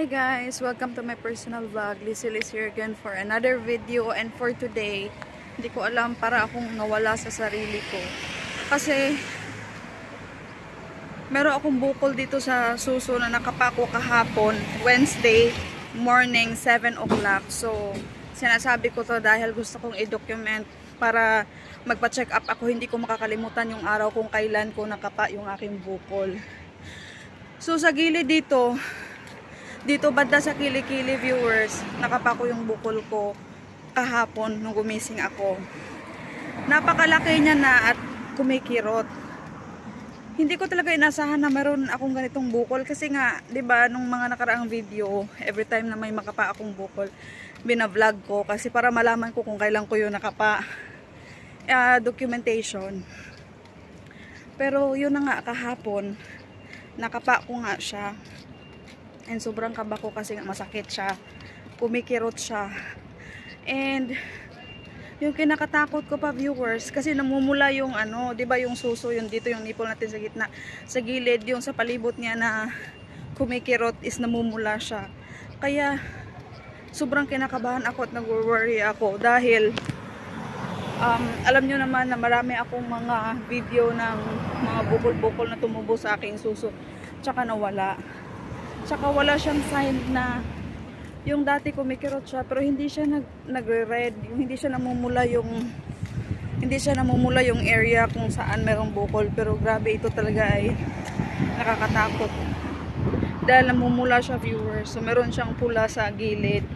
Hi guys! Welcome to my personal vlog. Lizzie is here again for another video, and for today, hindi ko alam, para akong nawala sa sarili ko. Kasi meron akong bukol dito sa suso na nakapako kahapon, Wednesday morning, 7 o'clock. So, sinasabi ko to dahil gusto kong i-document para magpa-check up ako. Hindi ko makakalimutan yung araw kung kailan ko nakapa yung aking bukol. So, sa gilid dito banda sa kilikili viewers, nakapako yung bukol ko kahapon nung gumising ako. Napakalaki niya na at kumikirot. Hindi ko talaga inasahan na meron akong ganitong bukol kasi nga, 'di ba, nung mga nakaraang video, every time na may makapa akong bukol, bina-vlog ko kasi para malaman ko kung kailan ko yun nakapa. Documentation. Pero yun na nga, kahapon nakapa ko nga siya. And sobrang kaba ko kasi masakit siya. Kumikirot siya. And yung kinakatakot ko pa, viewers, kasi namumula yung ano, 'di ba, yung suso, yung dito yung nipple natin sa gitna, sa gilid, yung sa palibot niya na kumikirot is namumula siya. Kaya sobrang kinakabahan ako at nag-worry ako dahil alam nyo naman na marami akong mga video ng mga bukol-bukol na tumubo sa aking suso, tsaka nawala. Tsaka wala siyang sign na yung dati kumikirot siya pero hindi siya nagre-red, hindi siya namumula yung area kung saan merong bukol. Pero grabe, ito talaga ay nakakatakot dahil namumula siya, viewers. So meron siyang pula sa gilid,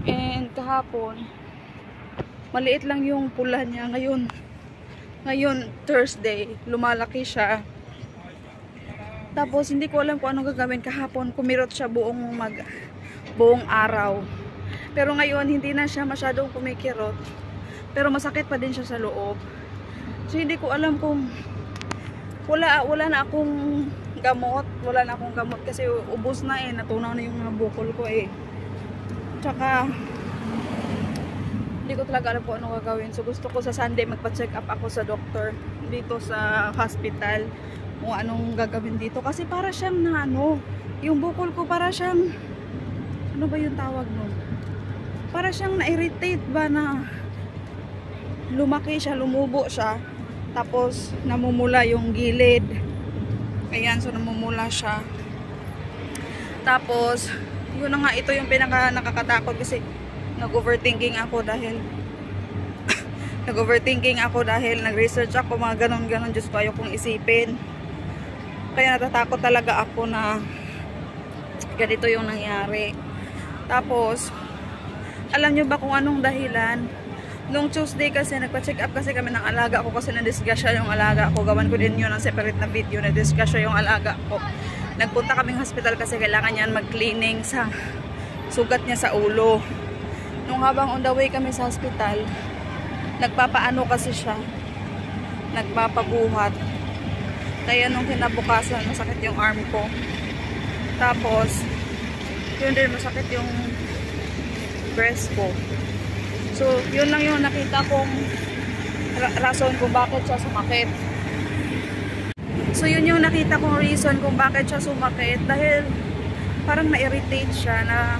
and kahapon maliit lang yung pula niya. Ngayon Thursday, lumalaki siya. Tapos hindi ko alam kung anong gagawin. Kahapon kumirot siya buong araw. Pero ngayon hindi na siya masyadong kumikirot. Pero masakit pa din siya sa loob. So hindi ko alam kung wala na akong gamot. Wala na akong gamot kasi ubos na eh. Natunaw na yung mga bukol ko eh. Tsaka hindi ko talaga alam kung anong gagawin. So gusto ko sa Sunday magpa-check up ako sa doctor dito sa hospital kung anong gagawin dito. Kasi para siyang na ano, yung bukol ko para siyang, ano ba yung tawag nun? Para siyang na-irritate ba, na lumaki siya, lumubo siya, tapos namumula yung gilid. Ayan, so namumula siya. Tapos, yun na nga, ito yung pinaka nakakatakot kasi nag-overthinking ako dahil nag-research ako, mga ganon-ganon. Diyos ko, ayokong isipin. Kaya natatakot talaga ako na ganito yung nangyari. Tapos, alam nyo ba kung anong dahilan? Nung Tuesday kasi, nagpa-check up kasi kami ng alaga ko kasi na-disgrasya yung alaga ko. Gawan ko din yun ng separate na video, na-disgrasya yung alaga ko. Nagpunta kaming hospital kasi kailangan niyan mag-cleaning sa sugat niya sa ulo. Nung habang on the way kami sa hospital, nagpapaano kasi siya, nagpapabuhat. Kaya nung kinabukasan, masakit yung arm ko. Tapos, yun din, masakit yung breast ko. So, yun lang yung nakita kong rason kung bakit siya sumakit. So, yun yung nakita kong reason kung bakit siya sumakit. Dahil, parang na-irritate siya na,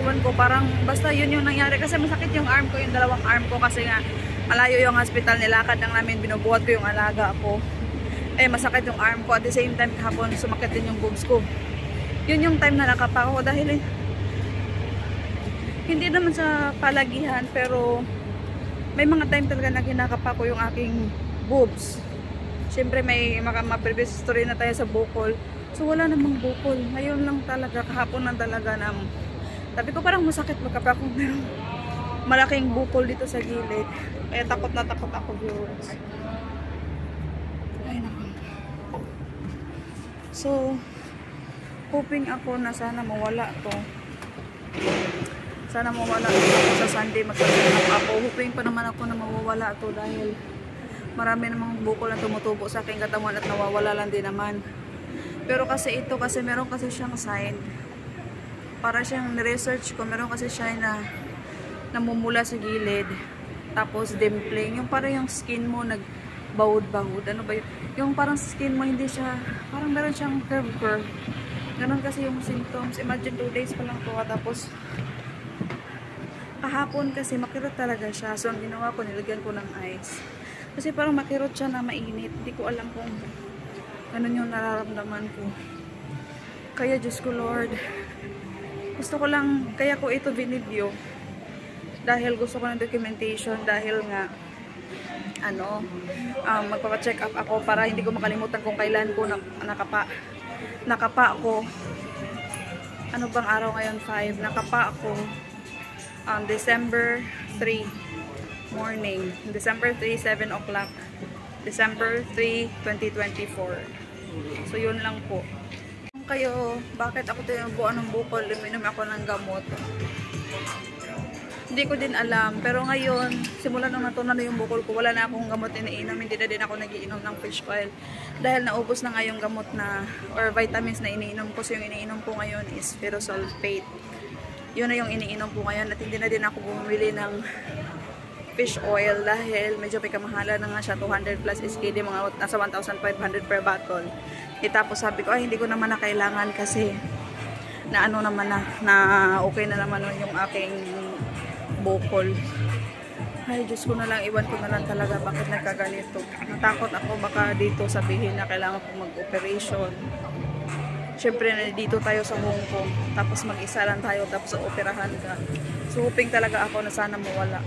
iwan ko, parang, basta yun yung nangyari. Kasi masakit yung arm ko, yung dalawang arm ko. Kasi nga, malayo yung hospital, nilakad lang namin, binubuhat ko yung alaga ko. Eh, masakit yung arm ko. At the same time, kahapon, sumakit din yung boobs ko. Yun yung time na nakapa ko. Dahil, hindi naman sa palagihan, pero may mga time talaga na kinakapa ko yung aking boobs. Siyempre, may previous story na tayo sa bukol. So, wala namang bukol. Ngayon lang talaga, kahapon lang talaga na, sabi ko parang masakit magkapa kung merong malaking bukol dito sa gilid. Kaya takot na takot ako, viewers. Ay, naku. So, hoping ako na sana mawala to. Sana mawala to sa Sunday. Magsasanap ako. Hoping pa naman ako na mawawala to dahil marami namang bukol na tumutubo sa aking katawan at nawawala lang din naman. Pero kasi ito, kasi meron kasi siyang sign. Para siyang research ko, meron kasi siya na namumula sa gilid. Tapos dimpling. Yung parang yung skin mo nagbahod-bahod. Ano ba yun? Yung parang skin mo hindi siya, parang meron siyang curve. Ganon kasi yung symptoms. Imagine 2 days pa lang to. Tapos, kahapon kasi makirot talaga siya. So, ang ginawa ko, nilagyan ko ng ice. Kasi parang makirot siya na mainit. Hindi ko alam kung ganun yung nararamdaman ko. Kaya, Diyos ko Lord, gusto ko lang, kaya ko ito binidyo. Dahil gusto ko ng documentation. Dahil nga, magpapacheck up ako para hindi ko makalimutan kung kailan ko nakapa ako. Ano bang araw ngayon? 5. Nakapa ako December 3 morning. December 3, 7 o'clock. December 3, 2024. So, yun lang po. Kung kayo, bakit ako tinubuan ng bukol, uminom ako ng gamot? Hindi ko din alam. Pero ngayon, simula nung natunan na yung bukol ko, wala na akong gamot iniinom. Hindi na din ako nagiinom ng fish oil. Dahil naubos na nga yung gamot na, or vitamins na iniinom ko. So yung iniinom ko ngayon is ferrosulfate. Yun na yung iniinom ko ngayon. At hindi na din ako bumili ng fish oil dahil medyo may kamahala na nga siya. 200 plus SKD, mga nasa 1,500 per bottle. Tapos sabi ko, ay hindi ko naman na kailangan kasi na ano naman na okay na naman yung aking bukol. Ay, Diyos ko na lang, iwan ko na lang talaga bakit nagkaganito. Natakot ako baka dito sabihin na kailangan kong mag-operation. Siyempre, dito tayo sa Hong Kong. Tapos mag-isa lang tayo, tapos operahan ka. So, hoping talaga ako na sana mawala.